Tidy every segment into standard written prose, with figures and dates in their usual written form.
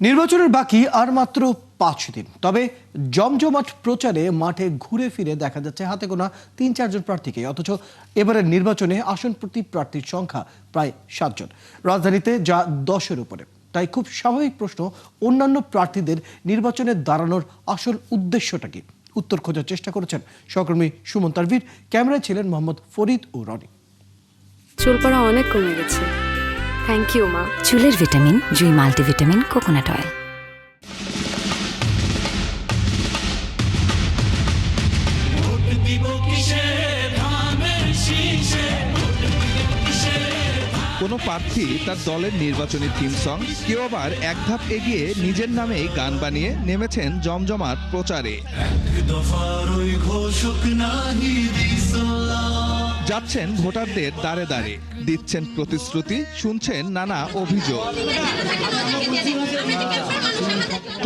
নির্বাচনের বাকি আর মাত্র 5 দিন, তবে জমজমাট প্রচারে মাঠে ঘুরে ফিরে দেখা যাচ্ছে হাতে গোনা 3-4 জন প্রার্থীকে। অথচ এবারের নির্বাচনে আসন প্রতি প্রার্থীর সংখ্যা প্রায় 7 জন, রাজধানীতে যা 10-এর উপরে। তাই খুব স্বাভাবিক প্রশ্ন, অন্যান্য প্রার্থীদের নির্বাচনে দাঁড়ানোর আসল উদ্দেশ্যটা কি? উত্তর খোঁজার চেষ্টা করেছেন সহকর্মী সুমন তানভীর। ক্যামেরায় ছিলেন মোহাম্মদ ফরিদ ও রনি। চুল পড়া অনেক কমে গেছে, থ্যাংক ইউ মা। চুলের ভিটামিন জুই মাল্টিভিটামিন কোকোনাট অয়েল। কোনো প্রার্থী তার দলের নির্বাচনী থিম সং, কেউ আবার এক ধাপ এগিয়ে নিজের নামেই গান বানিয়ে নেমেছেন জমজমাট প্রচারে। যাচ্ছেন ভোটারদের দ্বারে দ্বারে, দিচ্ছেন প্রতিশ্রুতি, শুনছেন নানা অভিযোগ।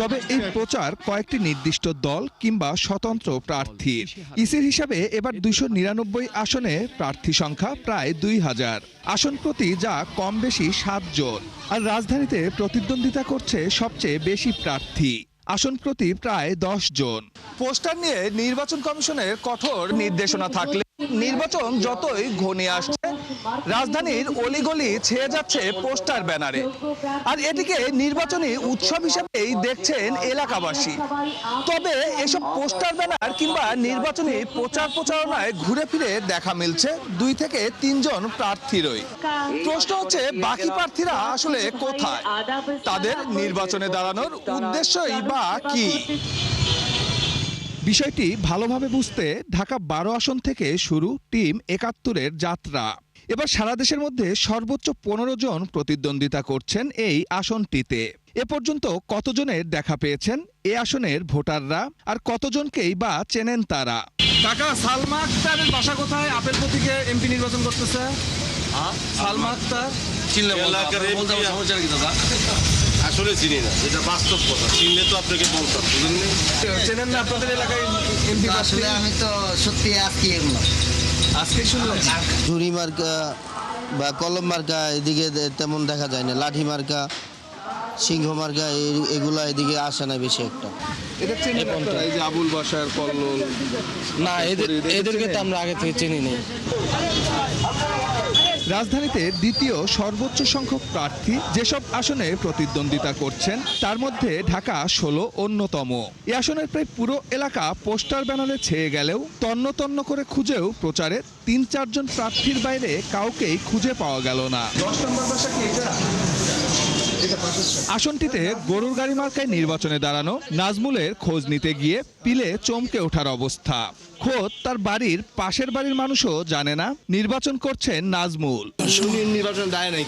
তবে এই প্রচার কয়েকটি নির্দিষ্ট দল কিংবা স্বতন্ত্র প্রার্থীর। ইসির হিসাবে এবার 299 আসনে প্রার্থী সংখ্যা প্রায় 2000, আসন প্রতি যা কম বেশি 7 জন। আর রাজধানীতে প্রতিদ্বন্দ্বিতা করছে সবচেয়ে বেশি প্রার্থী, আসন প্রতি প্রায় 10 জন। পোস্টার নিয়ে নির্বাচন কমিশনের কঠোর নির্দেশনা থাকলে নির্বাচন যতই ঘনিয়ে আসছে, রাজধানীর অলিগলি ছেয়ে যাচ্ছে পোস্টার ব্যানারে। আর এটিকে নির্বাচনী উৎসব হিসেবেই দেখছেন এলাকাবাসী। তবে এসব পোস্টার ব্যানার কিংবা নির্বাচনী প্রচার প্রচারণায় ঘুরে ফিরে দেখা মিলছে 2 থেকে 3 জন প্রার্থীরই। প্রশ্ন হচ্ছে, বাকি প্রার্থীরা আসলে কোথায়? তাদের নির্বাচনে দাঁড়ানোর উদ্দেশ্যই বা কি? বিষয়টি ভালোভাবে বুঝতে ঢাকা 12 আসন থেকে শুরু টিম 71-এর যাত্রা। এবার সারা দেশের মধ্যে সর্বোচ্চ 15 জন প্রতিদ্বন্দ্বিতা করছেন এই আসনটিতে। এ পর্যন্ত কতজনের দেখা পেয়েছেন এ আসনের ভোটাররা, আর কতজনকেই বা চেনেন তারা? কাকা, সালমা আক্তারের বাসা কোথায়? আপেল প্রতীকে এমপি নির্বাচন করতেছে সালমা আক্তার। আসলে চিনি না, যেটা বাস্তব কথা। চিনলে তো আপনাকে বলতাম, বুঝলেন? চেনেন না আপনাদের এলাকায় এমপি? আসলে আমি তো সত্যি আজকে শুনলাম। ঝুড়ি মার্কা বা কলম মার্কা এদিকে তেমন দেখা যায় না। লাঠি মার্কা, সিংহ মার্কা এগুলা এদিকে আসে না বেশি একটা। এটা চেনেন আপনারা? এই যে আবুল বাশার, কল্লোল। না, এদেরকে তো আমরা আগে থেকে চিনি নেই। রাজধানীতে দ্বিতীয় সর্বোচ্চ সংখ্যক প্রার্থী যেসব আসনে প্রতিদ্বন্দ্বিতা করছেন, তার মধ্যে ঢাকা 16 অন্যতম। এই আসনের প্রায় পুরো এলাকা পোস্টার ব্যানারে ছেয়ে গেলেও তন্ন তন্ন করে খুঁজেও প্রচারে 3-4 জন প্রার্থীর বাইরে কাউকেই খুঁজে পাওয়া গেল না। 10 নম্বর বাসা কি এটা? আসনটিতে গরুর গাড়ি মার্কায় নির্বাচনে দাঁড়ানো নাজমুলের খোঁজ নিতে গিয়ে পিলে চমকে ওঠার অবস্থা। খোদ তার বাড়ির পাশের বাড়ির মানুষও জানে না নির্বাচন করছেন নাজমুল। নির্বাচন দায় নাই,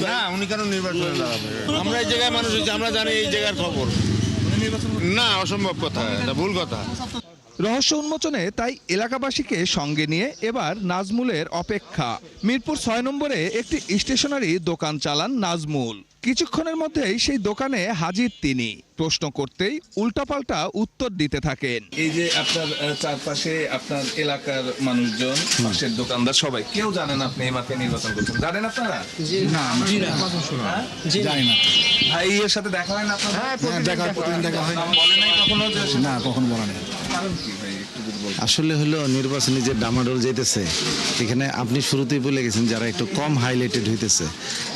না উনি কেন নির্বাচনে দাঁড়াবে? আমরা এই জায়গায় মানুষ হচ্ছে, আমরা জানি এই জায়গার খবর। না, অসম্ভব কথা, এটা ভুল কথা। রহস্য উন্মোচনে তাই এলাকাবাসীকে সঙ্গে নিয়ে এবার নাজমুলের অপেক্ষা। মিরপুর 6 নম্বরে একটি স্টেশনারি দোকান চালান নাজমুল। কিছুক্ষণের মধ্যেই সেই দোকানে হাজির তিনি। প্রশ্ন করতেই উল্টাপাল্টা উত্তর দিতে থাকেন। এই যে আপনার চারপাশে আপনার এলাকার মানুষজন, পাশের দোকানদার, সবাই কেউ জানেন আপনি এই মাঠে নির্বাচন করছেন? জানেন আপনারা? জানি না। ভাই এর সাথে দেখা হয় না আপনার? প্রতিদিন দেখা হয়। বলে নাই কখনো যে? না, কখনো বলা নেই। কারণ কি ভাই, একটু যদি বলতেন। আসলে হলো নির্বাচনী যে ডামাডোল যেতেছে, এখানে আপনি শুরুতেই বলে গেছেন যারা একটু কম হাইলাইটেড হইতেছে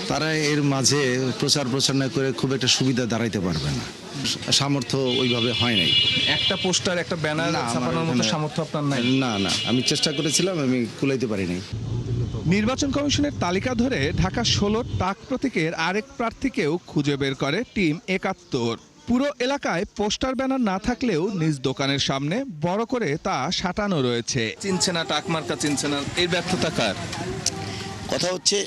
তারা এর মাঝে প্রচার প্রচারণা করে খুব একটা সুবিধা দাঁড়াইতে পারবে না। সামর্থ্য ওইভাবে হয় নাই। একটা পোস্টার, একটা ব্যানার ছাপানোর মতো সামর্থ্য আপনার নাই? না, আমি চেষ্টা করেছিলাম, আমি কুলাইতে পারি নাই। নির্বাচন কমিশনের তালিকা ধরে ঢাকা 16 টাক প্রতীকের আরেক প্রার্থীকেও খুঁজে বের করে টিম 71। পুরো এলাকায় পোস্টার ব্যানার না থাকলেও নিজ দোকানের সামনে বড় করে তা সাঁটানো রয়েছে। চিনছে না, টাক মার্কা চিনছে না, এর ব্যর্থতা কার? কথা হচ্ছে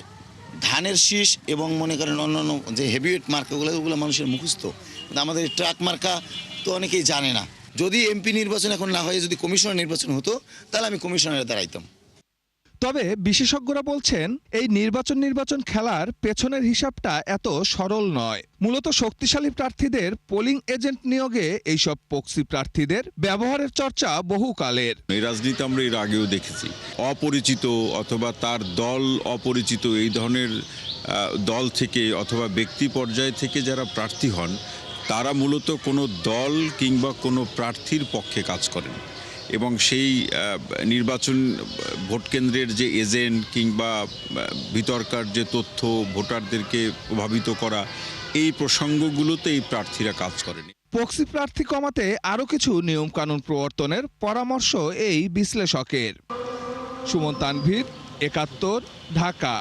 ধানের শীষ এবং মনে করেন অন্যান্য যে হেভিওয়েট মার্কাগুলো, ওগুলো মানুষের মুখস্থ। কিন্তু আমাদের ট্রাক মার্কা তো অনেকেই জানে না। যদি এমপি নির্বাচন এখন না হয়ে যদি কমিশনার নির্বাচন হতো, তাহলে আমি কমিশনারে দাঁড়াইতাম। তবে বিশেষজ্ঞরা বলছেন এই নির্বাচন খেলার পেছনের হিসাবটা এত সরল নয়। মূলত শক্তিশালী প্রার্থীদের পোলিং এজেন্ট নিয়োগে এইসব প্রক্সি প্রার্থীদের ব্যবহারের চর্চা বহুকালের। এই রাজনীতি আমরা এর আগেও দেখেছি, অপরিচিত অথবা তার দল অপরিচিত এই ধরনের দল থেকে অথবা ব্যক্তি পর্যায় থেকে যারা প্রার্থী হন তারা মূলত কোনো দল কিংবা কোনো প্রার্থীর পক্ষে কাজ করেন এবং সেই নির্বাচন ভোট কেন্দ্রের যে এজেন্ট কিংবা ভিতরকার যে তথ্য ভোটারদেরকে প্রভাবিত করা এই প্রসঙ্গগুলোতে এই প্রার্থীরা কাজ করেনি। প্রক্সি প্রার্থী কমাতে আরও কিছু নিয়মকানুন প্রবর্তনের পরামর্শ এই বিশ্লেষকের। সুমন তানভীর, ৭১, ঢাকা।